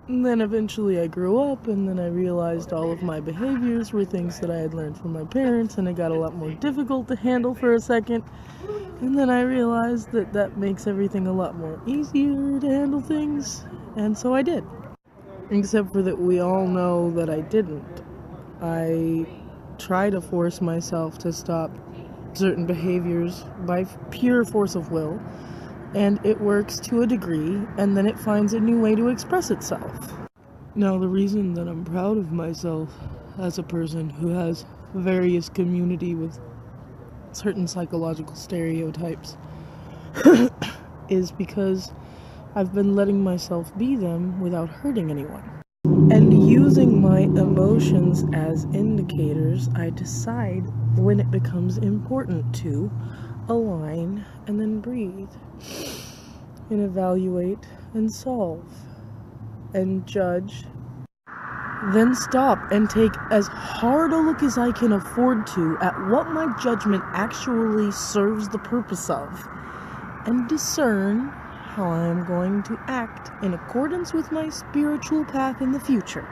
And then eventually I grew up, and then I realized all of my behaviors were things that I had learned from my parents, and it got a lot more difficult to handle for a second. And then I realized that that makes everything a lot more easier to handle things, and so I did. Except for that we all know that I didn't. I try to force myself to stop certain behaviors by pure force of will, and it works to a degree, and then it finds a new way to express itself. Now, the reason that I'm proud of myself as a person who has various community with certain psychological stereotypes is because I've been letting myself be them without hurting anyone. And using my emotions as indicators, I decide when it becomes important to align and then breathe and evaluate and solve and judge, then stop and take as hard a look as I can afford to at what my judgment actually serves the purpose of, and discern how I am going to act in accordance with my spiritual path in the future.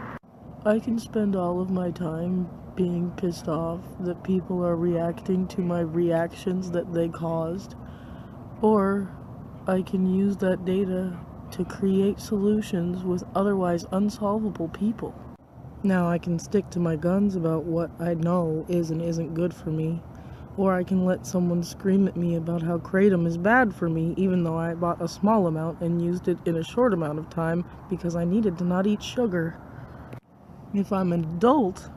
I can spend all of my time being pissed off that people are reacting to my reactions that they caused, or I can use that data to create solutions with otherwise unsolvable people. Now I can stick to my guns about what I know is and isn't good for me, or I can let someone scream at me about how kratom is bad for me, even though I bought a small amount and used it in a short amount of time because I needed to not eat sugar. If I'm an adult,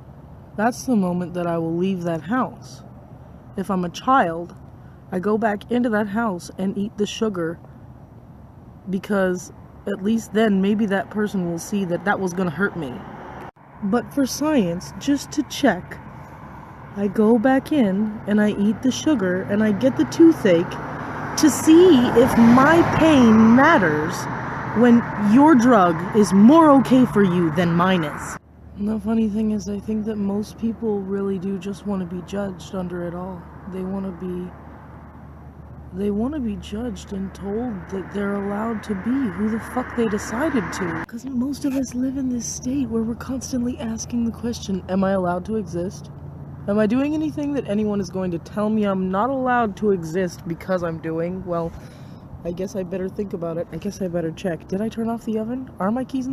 that's the moment that I will leave that house. If I'm a child, I go back into that house and eat the sugar, because at least then maybe that person will see that that was going to hurt me. But for science, just to check, I go back in and I eat the sugar and I get the toothache to see if my pain matters when your drug is more okay for you than mine is. And the funny thing is, I think that most people really do just want to be judged under it all. They want to be judged and told that they're allowed to be who the fuck they decided to. Because most of us live in this state where we're constantly asking the question, am I allowed to exist? Am I doing anything that anyone is going to tell me I'm not allowed to exist because I'm doing? Well, I guess I better think about it. I guess I better check. Did I turn off the oven? Are my keys in